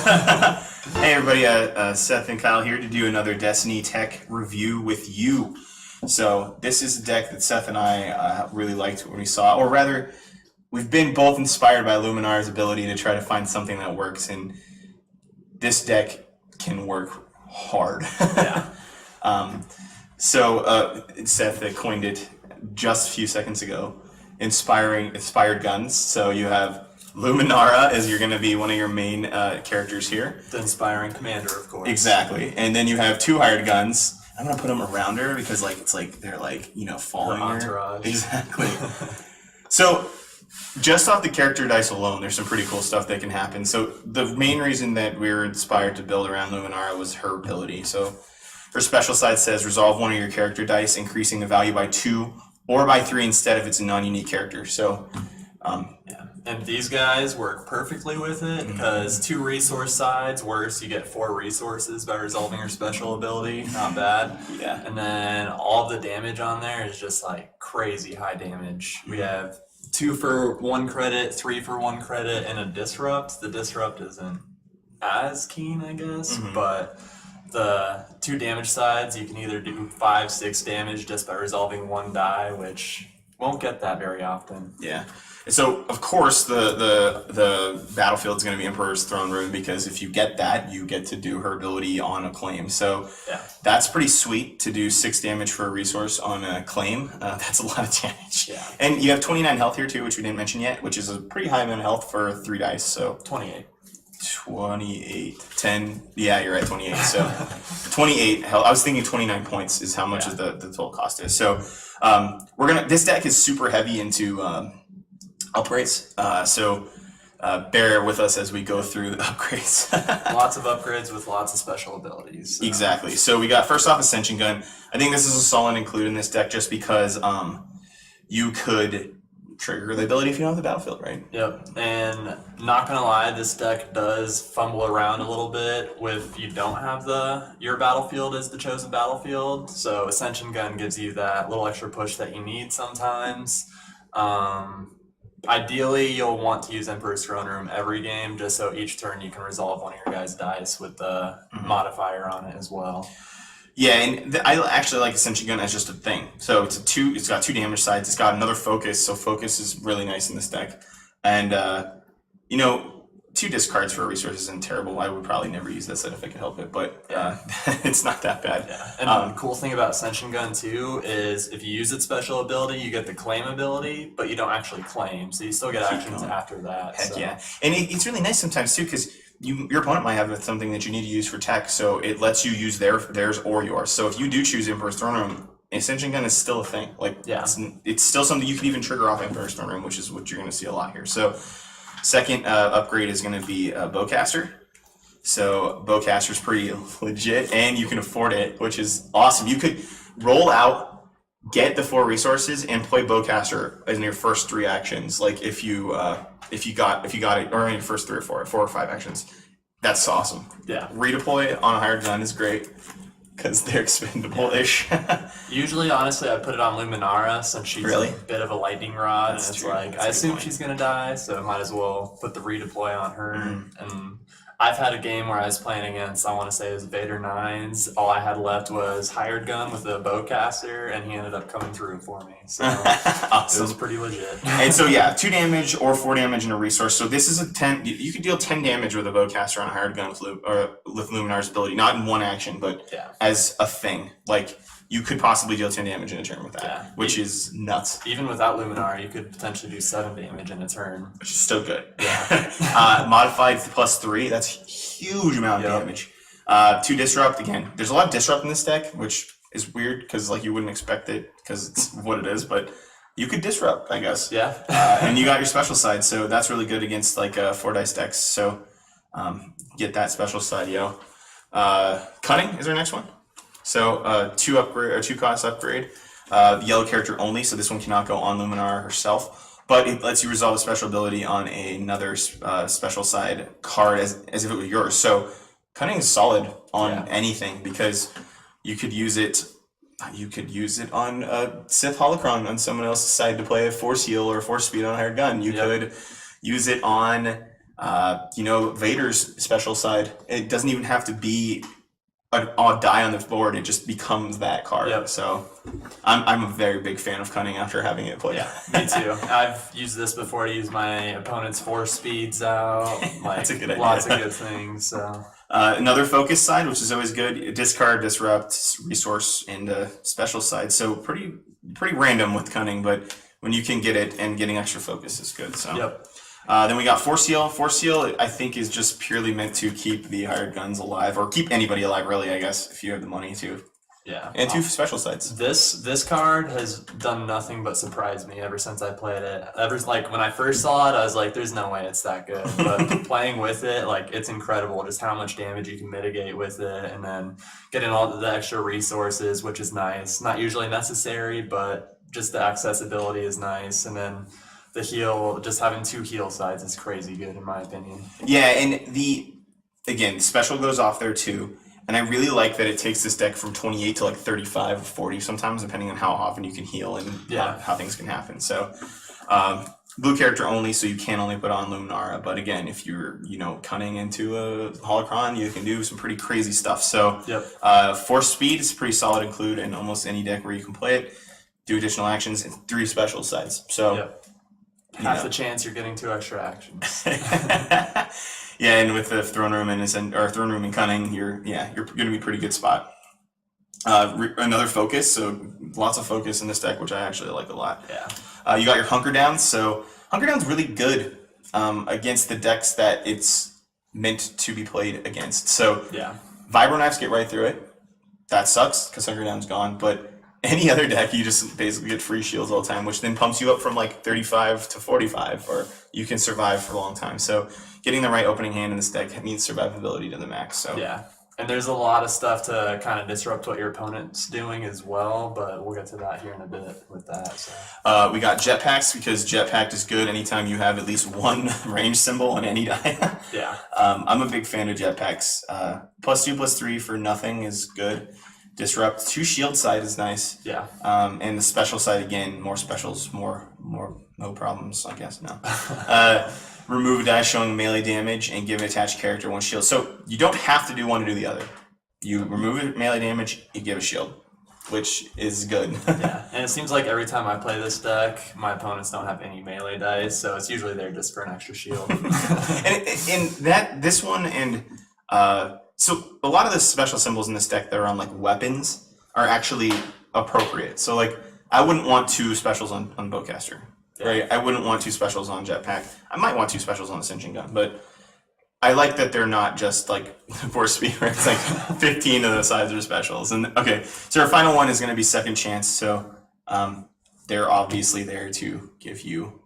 Hey everybody, Seth and Kyle here to do another Destiny Tech review with you. So this is a deck that Seth and I really liked when we saw, or rather, we've been both inspired by Luminar's ability to try to find something that works, and this deck can work hard. Yeah. Seth coined it just a few seconds ago. Inspired guns. So you have Luminara as you're going to be one of your main characters here. The inspiring commander, of course. Exactly. And then you have two hired guns. I'm going to put them around her because they're following her. Entourage. Exactly. So just off the character dice alone, there's some pretty cool stuff that can happen. So the main reason that we were inspired to build around Luminara was her ability. So her special side says resolve one of your character dice, increasing the value by 2 or by 3 instead if it's a non-unique character. So, yeah. And these guys work perfectly with it because 2 resource sides, worse, you get 4 resources by resolving your special ability. Not bad. Yeah. And then all the damage on there is just like crazy high damage. We have 2 for 1 credit, 3 for 1 credit, and a disrupt. The disrupt isn't as keen, I guess, but the 2 damage sides, you can either do 5, 6 damage just by resolving 1 die, which won't get that very often. Yeah. So of course the battlefield is going to be Emperor's Throne Room because if you get that, you get to do her ability on a claim. So yeah, that's pretty sweet to do 6 damage for a resource on a claim. That's a lot of damage. Yeah. And you have 29 health here too, which we didn't mention yet, which is a pretty high amount of health for 3 dice. So 28. 10. Yeah, you're right. 28. So 28 health. I was thinking 29 points is how much the total cost is. So this deck is super heavy into upgrades. Bear with us as we go through the upgrades. Lots of upgrades with lots of special abilities. So. Exactly. So we got first off Ascension Gun. I think this is a solid include in this deck just because you could trigger the ability if you don't have the battlefield, right? Yep. And not gonna lie, this deck does fumble around a little bit with you don't have your battlefield as the chosen battlefield. So Ascension Gun gives you that little extra push that you need sometimes. Ideally, you'll want to use Emperor's Throne Room every game, just so each turn you can resolve one of your guys' dice with the modifier on it as well. Yeah, and I actually like Ascension Gun as just a thing. So it's got 2 damage sides. It's got another focus, so focus is really nice in this deck. And 2 discards for a resource isn't terrible. I would probably never use that set if I could help it, but it's not that bad. Yeah. And the cool thing about Ascension Gun too is if you use its special ability, you get the claim ability, but you don't actually claim, so you still get actions after that. Heck yeah. And it's really nice sometimes too because your opponent might have something that you need to use for tech, so it lets you use theirs or yours. So if you do choose Emperor's Throne Room, Ascension Gun is still a thing. It's still something you can even trigger off Emperor's Throne Room, which is what you're going to see a lot here. So second upgrade is going to be Bowcaster. So Bowcaster is pretty legit, and you can afford it, which is awesome. You could roll out, get the 4 resources, and play Bowcaster in your first 3 actions. Like if you got it, or in your first 3 or 4 or 5 actions. That's awesome. Yeah. Redeploy on a hired gun is great because they're expendable-ish. Usually, honestly, I put it on Luminara since she's a bit of a lightning rod. That's and it's true. I assume she's going to die, so I might as well put the redeploy on her. And I've had a game where I was playing against, I want to say it was Vader 9s. All I had left was hired gun with a bowcaster, and he ended up coming through for me. So awesome. It was pretty legit. And so 2 damage or 4 damage in a resource. So this is a 10. You could deal 10 damage with a bowcaster on a hired gun with Luminar's ability, not in one action, but as a thing. Like you could possibly deal 10 damage in a turn with that, which is nuts. Even without Luminar, you could potentially do 7 damage in a turn. Which is still good. Yeah. Modified +3, that's a huge amount of damage. 2 disrupt, again, there's a lot of disrupt in this deck, which is weird because you wouldn't expect it because it's what it is, but you could disrupt, I guess. Yeah. And you got your special side, so that's really good against 4 dice decks. So get that special side, yo. Cunning is our next one. So 2 cost upgrade. The yellow character only, so this one cannot go on Luminar herself, but it lets you resolve a special ability on another special side card as if it were yours. So Cunning is solid on anything because you could use it. You could use it on a Sith Holocron on someone else's side to play a Force Heal or a Force Speed on a hired gun. You could use it on You know, Vader's special side, it doesn't even have to be an odd die on the board, it just becomes that card. Yep. So I'm a very big fan of Cunning after having it played. Yeah, me too. I've used this before to use my opponent's force speeds out. Like, That's a good idea. Lots of good things. So. Another focus side, which is always good, discard, disrupt, resource, and special side. So pretty random with Cunning, but when you can get it and getting extra focus is good. So. Yep. Then we got Force Seal. Force Seal, I think, is just purely meant to keep the hired guns alive, or keep anybody alive, really, I guess, if you have the money to. Yeah. And 2 special sides. This card has done nothing but surprise me ever since I played it. Like when I first saw it, I was like, "There's no way it's that good." But playing with it, like, it's incredible just how much damage you can mitigate with it, and then getting all the extra resources, which is nice. Not usually necessary, but just the accessibility is nice, and then. The heal, just having 2 heal sides is crazy good in my opinion. Yeah, and again, special goes off there too. And I really like that it takes this deck from 28 to like 35 or 40 sometimes, depending on how often you can heal and how things can happen. So, blue character only, so you can only put on Luminara. But again, if you're, cunning into a Holocron, you can do some pretty crazy stuff. So, Force Speed is a pretty solid include in almost any deck where you can play it. Do additional actions and 3 special sides. So. Half the chance you're getting 2 extra actions. Yeah, and with the Throne Room and Cunning, you're going to be a pretty good spot. Another focus, so lots of focus in this deck, which I actually like a lot. Yeah. You got your Hunker Downs, so Hunker Down's really good against the decks that it's meant to be played against. So Vibro Knives get right through it. That sucks because Hunker Down's gone, but any other deck, you just basically get free shields all the time, which then pumps you up from like 35 to 45, or you can survive for a long time. So getting the right opening hand in this deck needs survivability to the max. So yeah, and there's a lot of stuff to kind of disrupt what your opponent's doing as well, but we'll get to that here in a bit with that. So. We got Jetpacks because Jetpack is good anytime you have at least 1 range symbol on any die. Yeah. I'm a big fan of Jetpacks. +2/+3 for nothing is good. Disrupt 2 shield side is nice. Yeah. And the special side again, more specials, more no problems, I guess. No. Remove a die showing melee damage and give an attached character 1 shield. So you don't have to do one to do the other. You remove melee damage, you give a shield, which is good. Yeah, and it seems like every time I play this deck, my opponents don't have any melee dice, so it's usually there just for an extra shield. This one and. So a lot of the special symbols in this deck that are on like weapons are actually appropriate. So like I wouldn't want 2 specials on Bowcaster, right? I wouldn't want 2 specials on Jetpack. I might want 2 specials on Ascension Gun, but I like that they're not just like Force Speed, where it's like 15 of the sides are specials. And okay, so our final one is going to be Second Chance. So they're obviously there to give you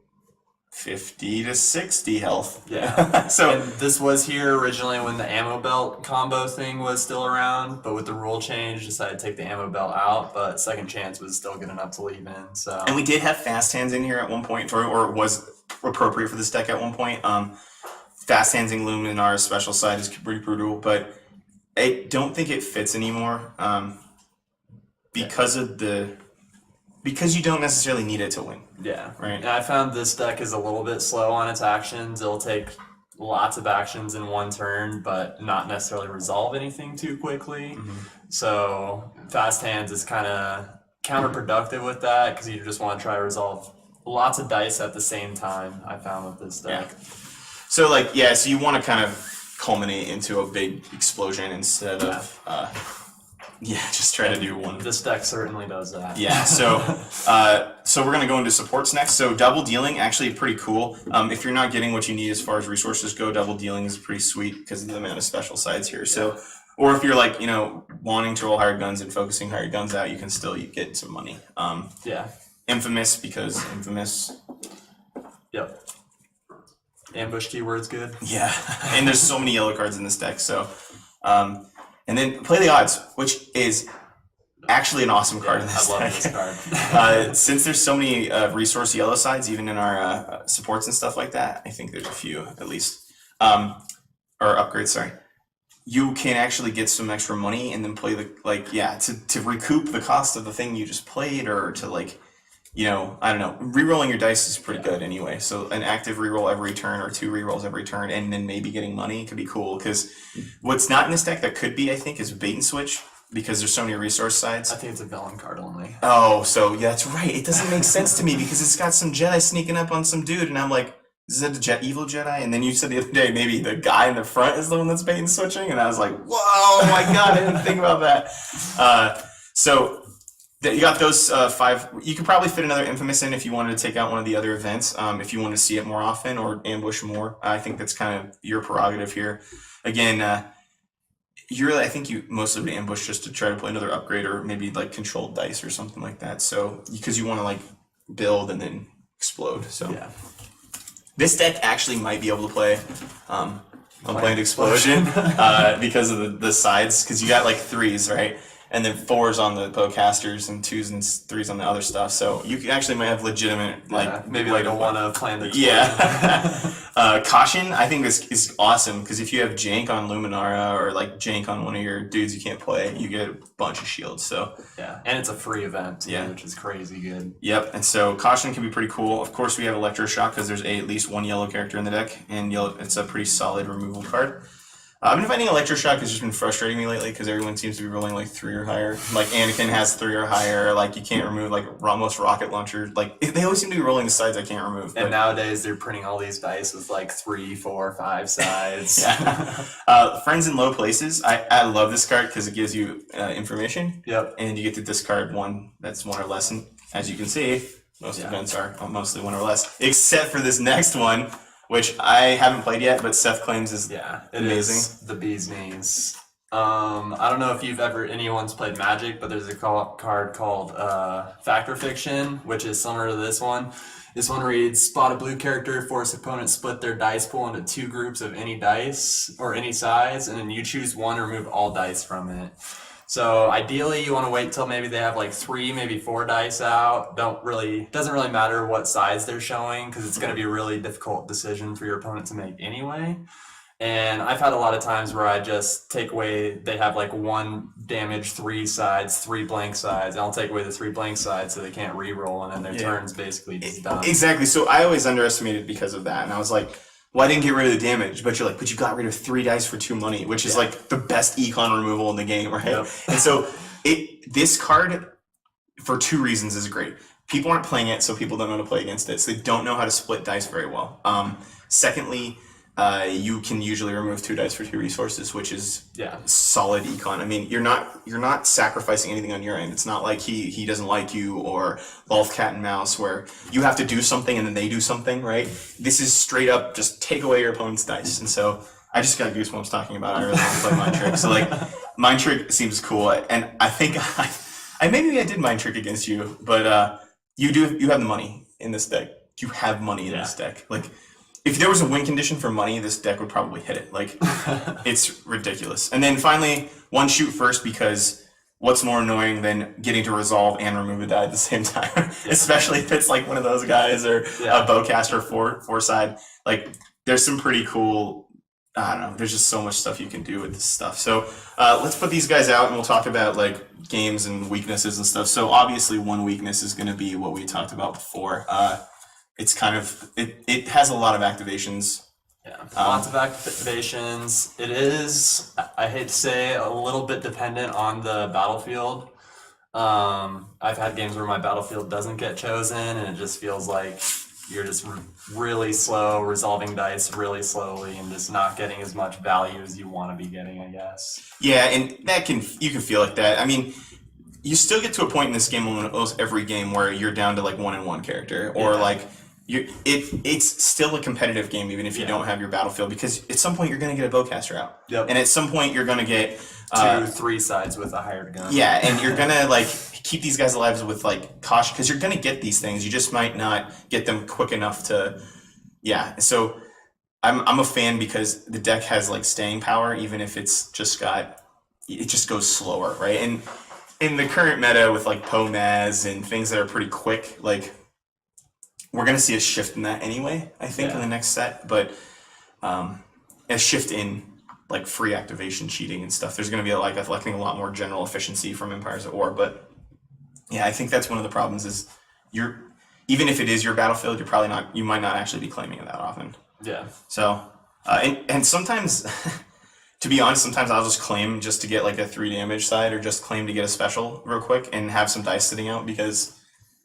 50 to 60 health. Yeah. So and this was here originally when the ammo belt combo thing was still around, but with the rule change, decided to take the ammo belt out. But Second Chance was still good enough to leave in. So. And we did have Fast Hands in here at one point, or it was appropriate for this deck at one point. Fast Handsing Luminar's special side is pretty brutal, but I don't think it fits anymore because you don't necessarily need it to win. Yeah. Right. And I found this deck is a little bit slow on its actions. It'll take lots of actions in one turn, but not necessarily resolve anything too quickly. Mm-hmm. So Fast Hands is kind of counterproductive with that because you just want to try to resolve lots of dice at the same time, I found with this deck. Yeah. So so you want to kind of culminate into a big explosion instead of just try to do one. This deck certainly does that. Yeah, so we're going to go into supports next. So double dealing, actually pretty cool. If you're not getting what you need as far as resources go, double dealing is pretty sweet because of the amount of special sides here. So, or if you're like, wanting to roll hired guns and focusing hired guns out, you can still get some money. Infamous because Infamous. Yep. Ambush keyword's good. Yeah, and there's so many yellow cards in this deck, so... and then Play the Odds, which is actually an awesome card in this deck. I love this card. Since there's so many resource yellow sides, even in our supports and stuff like that, I think there's a few at least. Or upgrades, sorry. You can actually get some extra money and then play to recoup the cost of the thing you just played, or to I don't know, rerolling your dice is pretty good anyway. So an active reroll every turn or 2 rerolls every turn, and then maybe getting money could be cool. Because what's not in this deck that could be, I think, is bait and switch because there's so many resource sides. I think it's a villain card only. Oh, so yeah, that's right. It doesn't make sense to me because it's got some Jedi sneaking up on some dude, and I'm like, is that the evil Jedi? And then you said the other day maybe the guy in the front is the one that's bait and switching, and I was like, whoa, my god, I didn't think about that. So you got those 5. You could probably fit another Infamous in if you wanted to take out one of the other events. If you want to see it more often or ambush more, I think that's kind of your prerogative here. Again, I think you mostly would ambush just to try to play another upgrade or maybe like controlled dice or something like that. So because you want to like build and then explode. So yeah. This deck actually might be able to play Unplanned Explosion because of the sides, because you got like 3s, right? And then 4s on the bowcasters and 2s and 3s on the other stuff. So you actually might have legitimate maybe like a one of planned explosion. Yeah. Caution, I think this is awesome because if you have jank on Luminara or like jank on one of your dudes you can't play, you get a bunch of shields. So yeah, and it's a free event too, yeah, which is crazy good. Yep, and so Caution can be pretty cool. Of course, we have Electroshock because there's at least one yellow character in the deck, and yellow, it's a pretty solid removal card. I've been finding Electroshock has just been frustrating me lately because everyone seems to be rolling like 3 or higher. Like Anakin has 3 or higher. Like you can't remove like most rocket launchers. Like they always seem to be rolling the sides I can't remove. And nowadays they're printing all these dice with like 3, 4, 5 sides. Yeah. Friends in Low Places. I love this card because it gives you information. Yep. And you get to discard one that's 1 or less. And as you can see, most events are mostly 1 or less, except for this next one, which I haven't played yet, but Seth claims is amazing. Is the bee's knees. I don't know if anyone's played Magic, but there's a card called Fact or Fiction, which is similar to this one. This one reads, spot a blue character, force opponents split their dice pool into 2 groups of any dice or any size, and then you choose one or remove all dice from it. So ideally you want to wait till maybe they have like 3, maybe 4 dice out. Doesn't really matter what size they're showing because it's going to be a really difficult decision for your opponent to make anyway. And I've had a lot of times where I just take away, they have like 1 damage, 3 sides, 3 blank sides. And I'll take away the 3 blank sides so they can't re-roll, and then their turn's basically just done. Exactly. So I always underestimated because of that. And I was like, well, I didn't get rid of the damage, but you're like, but you got rid of 3 dice for 2 money, which is like the best econ removal in the game, right? Yep. And so this card, for 2 reasons, is great. People aren't playing it, so people don't know how to play against it. So they don't know how to split dice very well. Secondly, you can usually remove 2 dice for 2 resources, which is solid econ. I mean, you're not sacrificing anything on your end. It's not like he doesn't like you or Lolth Cat and Mouse where you have to do something and then they do something, right? This is straight up just take away your opponent's dice. And so I just got goosebumps talking about it. I really want to play Mind Trick. So like Mind Trick seems cool, and I think maybe I did Mind Trick against you, but you have the money in this deck. You have money in this deck. Like, if there was a win condition for money, this deck would probably hit it. Like, it's ridiculous. And then finally, 1 shoot first, because what's more annoying than getting to resolve and remove a die at the same time? Especially if it's like one of those guys or a bowcaster 4 side. Like, there's some pretty cool, I don't know, there's just so much stuff you can do with this stuff. So let's put these guys out and we'll talk about like games and weaknesses and stuff. So obviously one weakness is going to be what we talked about before. It's kind of, it has a lot of activations. Yeah, lots of activations. It is, I hate to say, a little bit dependent on the battlefield. I've had games where my battlefield doesn't get chosen and it just feels like you're just really slow, resolving dice really slowly and just not getting as much value as you want to be getting, I guess. Yeah, and you can feel like that. I mean, you still get to a point in this game, almost every game, where you're down to like 1-in-1 character, or like it's still a competitive game even if you don't have your battlefield, because at some point you're going to get a bowcaster out, and at some point you're going to get 2-3 sides with a hired gun. Yeah, and you're going to like keep these guys alive with like caution, because you're going to get these things. You just might not get them quick enough to. Yeah, so I'm a fan because the deck has like staying power, even if it just goes slower, right? And in the current meta with like POMAS and things that are pretty quick, like we're going to see a shift in that anyway, I think, in the next set. But a shift in like free activation cheating and stuff. There's going to be like a lot more general efficiency from Empires at War. But yeah, I think that's one of the problems is even if it is your battlefield, you might not actually be claiming it that often. Yeah. So, and sometimes, to be honest, sometimes I'll just claim just to get like a 3 damage side, or just claim to get a special real quick and have some dice sitting out, because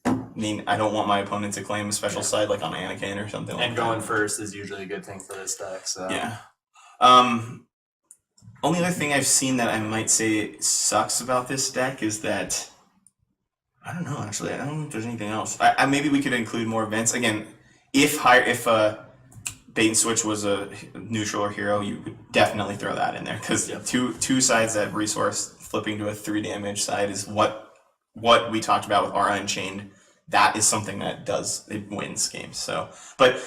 I mean, I don't want my opponent to claim a special side like on Anakin or something like that. And going first is usually a good thing for this deck. So yeah. Only other thing I've seen that I might say sucks about this deck is that, I don't know, actually. I don't know if there's anything else. Maybe we could include more events. Again, if bait and switch was a neutral or hero, you would definitely throw that in there, because two sides that resource flipping to a 3 damage side is what we talked about with our Unchained. That is something that it wins games. So, but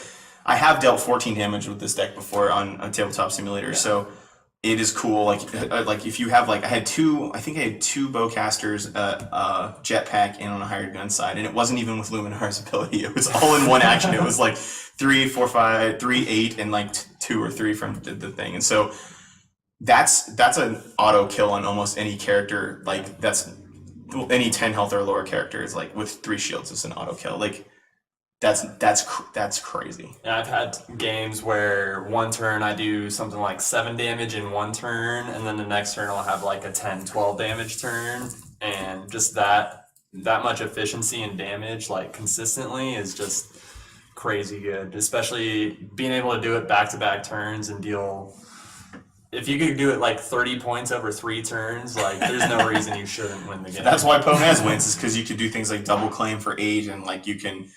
I have dealt 14 damage with this deck before on a Tabletop Simulator, so it is cool. Like if you have I had two bowcasters, jetpack, and on a hired gun side, and it wasn't even with Luminar's ability. It was all in one action. It was like 3, 4, 5, 3, 8, and like 2 or 3 from the thing. And so that's an auto kill on almost any character. Like that's any 10 health or lower character is like with 3 shields is an auto kill. Like that's crazy. Yeah, I've had games where one turn I do something like 7 damage in one turn, and then the next turn I'll have like a 10, 12 damage turn, and just that much efficiency and damage like consistently is just crazy good. Especially being able to do it back-to-back turns and deal. If you could do it like 30 points over 3 turns, like there's no reason you shouldn't win the game. That's why Pomez wins, is because you could do things like double claim for 8, and like you can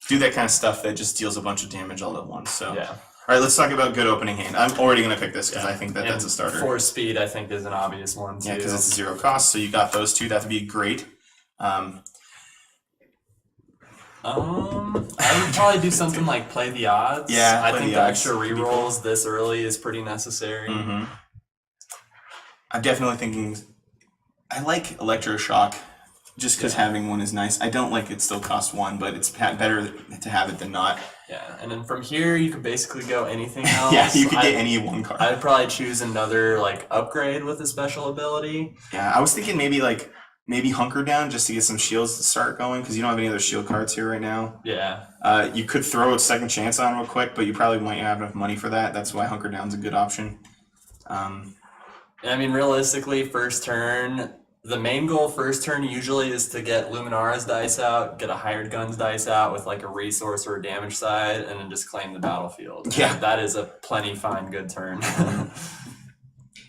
do that kind of stuff that just deals a bunch of damage all at once. So yeah. All right, let's talk about good opening hand. I'm already going to pick this because I think that's a starter. Force speed, I think, is an obvious one too. Yeah, because it's 0 cost, so you got those 2. That'd be great. I would probably do something like play the odds. Yeah, I think the extra rerolls this early is pretty necessary. Mm-hmm. I'm definitely thinking. I like Electroshock, just because having one is nice. I don't like it still costs 1, but it's better to have it than not. Yeah, and then from here you could basically go anything else. Yeah, you could get any 1 card. I'd probably choose another like upgrade with a special ability. Yeah, I was thinking maybe Hunker Down just to get some shields to start going, because you don't have any other shield cards here right now. Yeah. You could throw a second chance on real quick, but you probably might not have enough money for that. That's why Hunker Down's a good option. I mean, realistically, first turn, the main goal first turn usually is to get Luminara's dice out, get a hired gun's dice out with like a resource or a damage side, and then just claim the battlefield. Yeah. And that is a plenty fine good turn.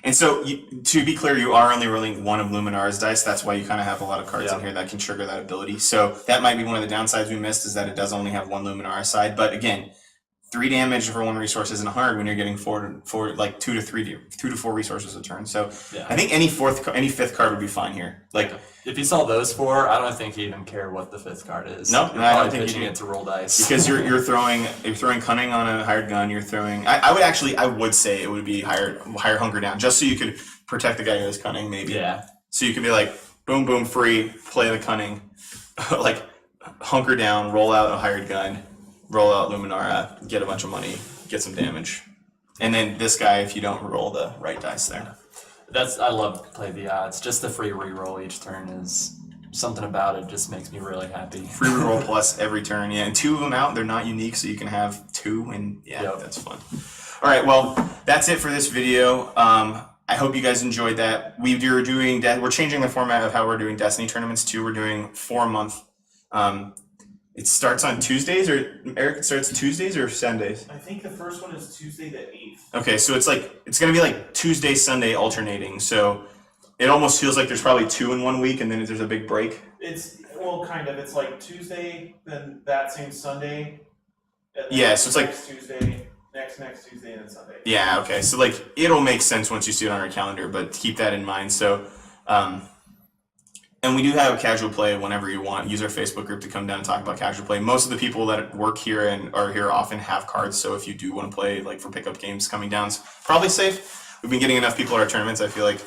And so, to be clear, you are only rolling 1 of Luminara's dice. That's why you kind of have a lot of cards in here that can trigger that ability. So that might be one of the downsides we missed, is that it does only have 1 Luminara side. But again, 3 damage for 1 resource isn't hard when you're getting 2 to 4 resources a turn. So I think any 5th card would be fine here. Like if you saw those 4, I don't think you even care what the 5th card is. No, you're I don't probably think pitching you it to roll dice. Because you're throwing cunning on a hired gun. You're throwing. I would say it would be higher Hunker Down, just so you could protect the guy who has cunning, maybe. Yeah. So you could be like, boom, boom, free, play the cunning, like Hunker Down, roll out a hired gun, roll out Luminara, get a bunch of money, get some damage, and then this guy, if you don't roll the right dice there. I love to play the odds. Just the free reroll each turn is something about it. Just makes me really happy. Free reroll plus every turn, yeah, and 2 of them out. They're not unique, so you can have 2, and that's fun. All right, well, that's it for this video. I hope you guys enjoyed that. We're changing the format of how we're doing Destiny tournaments too. We're doing 4 a month. It starts on Tuesdays, or Eric, it starts Tuesdays or Sundays? I think the first one is Tuesday the 8th. Okay, so it's gonna be like Tuesday, Sunday alternating. So it almost feels like there's probably 2 in 1 week, and then there's a big break. Kind of. It's like Tuesday, then that same Sunday. And then so it's like Tuesday, next Tuesday, and then Sunday. Yeah. Okay. So it'll make sense once you see it on our calendar, but keep that in mind. So. And we do have casual play whenever you want. Use our Facebook group to come down and talk about casual play. Most of the people that work here and are here often have cards, so if you do want to play for pickup games, coming down's probably safe. We've been getting enough people at our tournaments. I feel like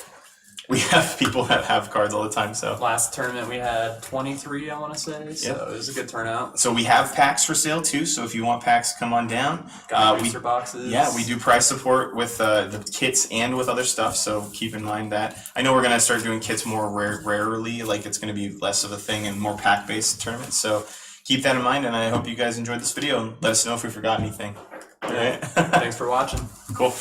we have people that have cards all the time. So last tournament we had 23, I want to say. So it was a good turnout. So we have packs for sale too. So if you want packs, come on down. Got booster boxes. Yeah, we do price support with the kits and with other stuff. So keep in mind that. I know we're gonna start doing kits more rarely. Like it's gonna be less of a thing and more pack based tournaments. So keep that in mind, and I hope you guys enjoyed this video, and let us know if we forgot anything. All right. Thanks for watching. Cool.